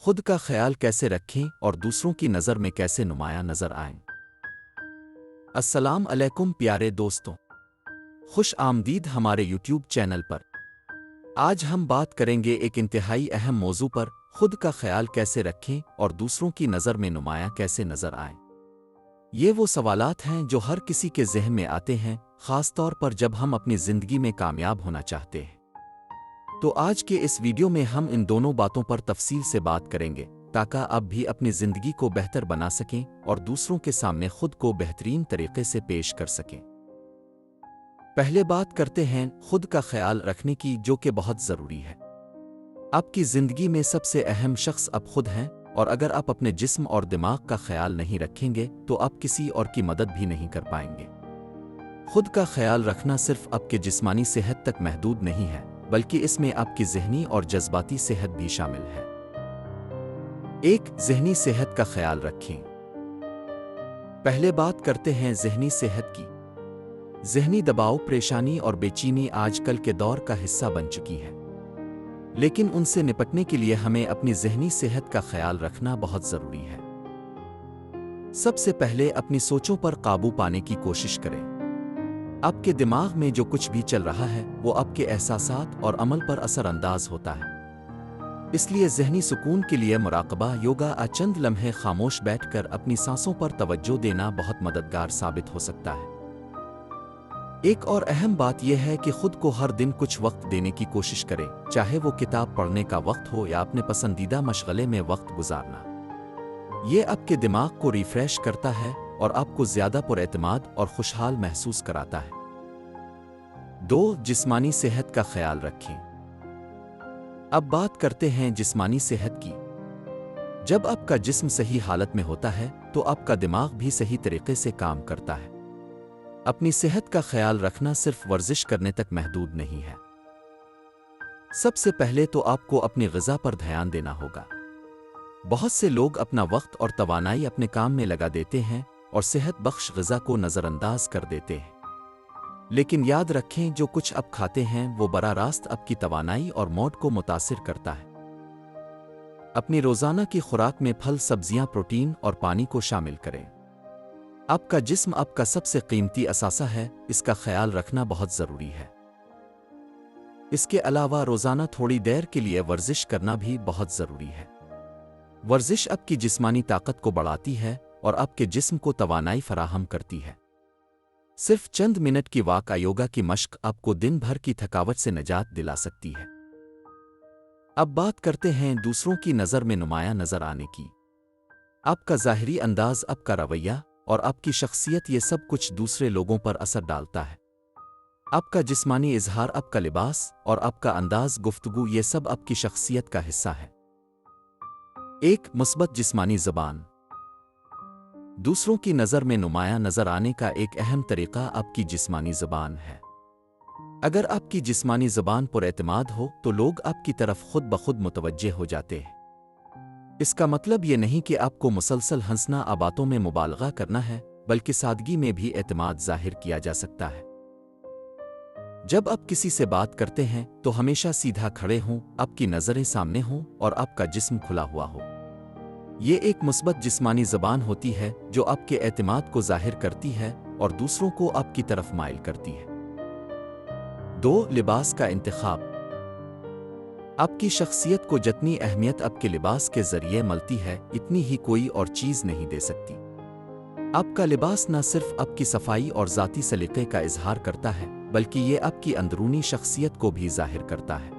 خود کا خیال کیسے رکھیں اور دوسروں کی نظر میں کیسے نمایاں نظر آئیں۔ السلام علیکم پیارے دوستوں، خوش آمدید ہمارے یوٹیوب چینل پر۔ آج ہم بات کریں گے ایک انتہائی اہم موضوع پر، خود کا خیال کیسے رکھیں اور دوسروں کی نظر میں نمایاں کیسے نظر آئیں۔ یہ وہ سوالات ہیں جو ہر کسی کے ذہن میں آتے ہیں، خاص طور پر جب ہم اپنی زندگی میں کامیاب ہونا چاہتے ہیں۔ تو آج کے اس ویڈیو میں ہم ان دونوں باتوں پر تفصیل سے بات کریں گے تاکہ آپ بھی اپنی زندگی کو بہتر بنا سکیں اور دوسروں کے سامنے خود کو بہترین طریقے سے پیش کر سکیں۔ پہلے بات کرتے ہیں خود کا خیال رکھنے کی، جو کہ بہت ضروری ہے۔ آپ کی زندگی میں سب سے اہم شخص آپ خود ہیں، اور اگر آپ اپنے جسم اور دماغ کا خیال نہیں رکھیں گے تو آپ کسی اور کی مدد بھی نہیں کر پائیں گے۔ خود کا خیال رکھنا صرف آپ کے جسمانی صحت تک محدود نہیں ہے، بلکہ اس میں آپ کی ذہنی اور جذباتی صحت بھی شامل ہے۔ ایک، ذہنی صحت کا خیال رکھیں۔ پہلے بات کرتے ہیں ذہنی صحت کی۔ ذہنی دباؤ، پریشانی اور بے چینی آج کل کے دور کا حصہ بن چکی ہے، لیکن ان سے نپٹنے کے لیے ہمیں اپنی ذہنی صحت کا خیال رکھنا بہت ضروری ہے۔ سب سے پہلے اپنی سوچوں پر قابو پانے کی کوشش کریں۔ آپ کے دماغ میں جو کچھ بھی چل رہا ہے وہ آپ کے احساسات اور عمل پر اثر انداز ہوتا ہے۔ اس لیے ذہنی سکون کے لیے مراقبہ، یوگا یا چند لمحے خاموش بیٹھ کر اپنی سانسوں پر توجہ دینا بہت مددگار ثابت ہو سکتا ہے۔ ایک اور اہم بات یہ ہے کہ خود کو ہر دن کچھ وقت دینے کی کوشش کریں، چاہے وہ کتاب پڑھنے کا وقت ہو یا اپنے پسندیدہ مشغلے میں وقت گزارنا۔ یہ آپ کے دماغ کو ریفریش کرتا ہے اور آپ کو زیادہ پراعتماد اور خوشحال محسوس کراتا ہے۔ دو، جسمانی صحت کا خیال رکھیں۔ اب بات کرتے ہیں جسمانی صحت کی۔ جب آپ کا جسم صحیح حالت میں ہوتا ہے تو آپ کا دماغ بھی صحیح طریقے سے کام کرتا ہے۔ اپنی صحت کا خیال رکھنا صرف ورزش کرنے تک محدود نہیں ہے۔ سب سے پہلے تو آپ کو اپنی غذا پر دھیان دینا ہوگا۔ بہت سے لوگ اپنا وقت اور توانائی اپنے کام میں لگا دیتے ہیں اور صحت بخش غذا کو نظر انداز کر دیتے ہیں۔ لیکن یاد رکھیں، جو کچھ آپ کھاتے ہیں وہ براہ راست آپ کی توانائی اور موڈ کو متاثر کرتا ہے۔ اپنی روزانہ کی خوراک میں پھل، سبزیاں، پروٹین اور پانی کو شامل کریں۔ آپ کا جسم آپ کا سب سے قیمتی اثاثہ ہے، اس کا خیال رکھنا بہت ضروری ہے۔ اس کے علاوہ روزانہ تھوڑی دیر کے لیے ورزش کرنا بھی بہت ضروری ہے۔ ورزش آپ کی جسمانی طاقت کو بڑھاتی ہے اور آپ کے جسم کو توانائی فراہم کرتی ہے۔ صرف چند منٹ کی واک یا یوگا کی مشق آپ کو دن بھر کی تھکاوٹ سے نجات دلا سکتی ہے۔ اب بات کرتے ہیں دوسروں کی نظر میں نمایاں نظر آنے کی۔ آپ کا ظاہری انداز، آپ کا رویہ اور آپ کی شخصیت، یہ سب کچھ دوسرے لوگوں پر اثر ڈالتا ہے۔ آپ کا جسمانی اظہار، آپ کا لباس اور آپ کا انداز گفتگو، یہ سب آپ کی شخصیت کا حصہ ہے۔ ایک، مثبت جسمانی زبان۔ دوسروں کی نظر میں نمایاں نظر آنے کا ایک اہم طریقہ آپ کی جسمانی زبان ہے۔ اگر آپ کی جسمانی زبان پر اعتماد ہو تو لوگ آپ کی طرف خود بخود متوجہ ہو جاتے ہیں۔ اس کا مطلب یہ نہیں کہ آپ کو مسلسل ہنسنا یا باتوں میں مبالغہ کرنا ہے، بلکہ سادگی میں بھی اعتماد ظاہر کیا جا سکتا ہے۔ جب آپ کسی سے بات کرتے ہیں تو ہمیشہ سیدھا کھڑے ہوں، آپ کی نظریں سامنے ہوں اور آپ کا جسم کھلا ہوا ہو۔ یہ ایک مثبت جسمانی زبان ہوتی ہے جو آپ کے اعتماد کو ظاہر کرتی ہے اور دوسروں کو آپ کی طرف مائل کرتی ہے۔ دو، لباس کا انتخاب۔ آپ کی شخصیت کو جتنی اہمیت آپ کے لباس کے ذریعے ملتی ہے، اتنی ہی کوئی اور چیز نہیں دے سکتی۔ آپ کا لباس نہ صرف آپ کی صفائی اور ذاتی سلیقے کا اظہار کرتا ہے، بلکہ یہ آپ کی اندرونی شخصیت کو بھی ظاہر کرتا ہے۔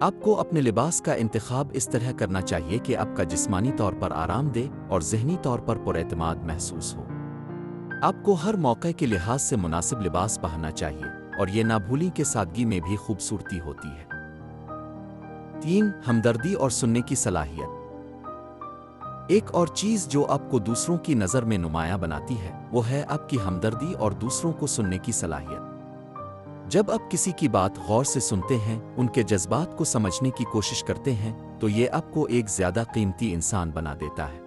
آپ کو اپنے لباس کا انتخاب اس طرح کرنا چاہیے کہ آپ کا جسمانی طور پر آرام دہ اور ذہنی طور پر پراعتماد محسوس ہو۔ آپ کو ہر موقع کے لحاظ سے مناسب لباس پہننا چاہیے، اور یہ نہ بھولیں کہ سادگی میں بھی خوبصورتی ہوتی ہے۔ تین، ہمدردی اور سننے کی صلاحیت۔ ایک اور چیز جو آپ کو دوسروں کی نظر میں نمایاں بناتی ہے وہ ہے آپ کی ہمدردی اور دوسروں کو سننے کی صلاحیت۔ جب آپ کسی کی بات غور سے سنتے ہیں، ان کے جذبات کو سمجھنے کی کوشش کرتے ہیں، تو یہ آپ کو ایک زیادہ قیمتی انسان بنا دیتا ہے۔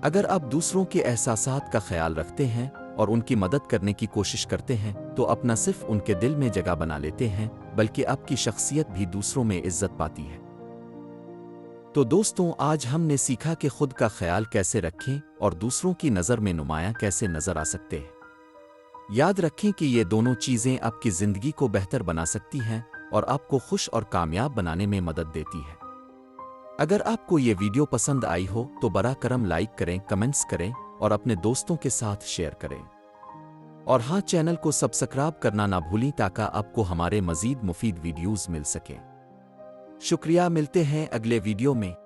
اگر آپ دوسروں کے احساسات کا خیال رکھتے ہیں اور ان کی مدد کرنے کی کوشش کرتے ہیں تو آپ نہ صرف ان کے دل میں جگہ بنا لیتے ہیں، بلکہ آپ کی شخصیت بھی دوسروں میں عزت پاتی ہے۔ تو دوستوں آج ہم نے سیکھا کہ خود کا خیال کیسے رکھیں اور دوسروں کی نظر میں نمایاں کیسے نظر آ سکتے ہیں۔ یاد رکھیں کہ یہ دونوں چیزیں آپ کی زندگی کو بہتر بنا سکتی ہیں اور آپ کو خوش اور کامیاب بنانے میں مدد دیتی ہے۔ اگر آپ کو یہ ویڈیو پسند آئی ہو تو براہ کرم لائک کریں، کمنٹس کریں اور اپنے دوستوں کے ساتھ شیئر کریں۔ اور ہاں، چینل کو سبسکرائب کرنا نہ بھولیں تاکہ آپ کو ہمارے مزید مفید ویڈیوز مل سکیں۔ شکریہ، ملتے ہیں اگلے ویڈیو میں۔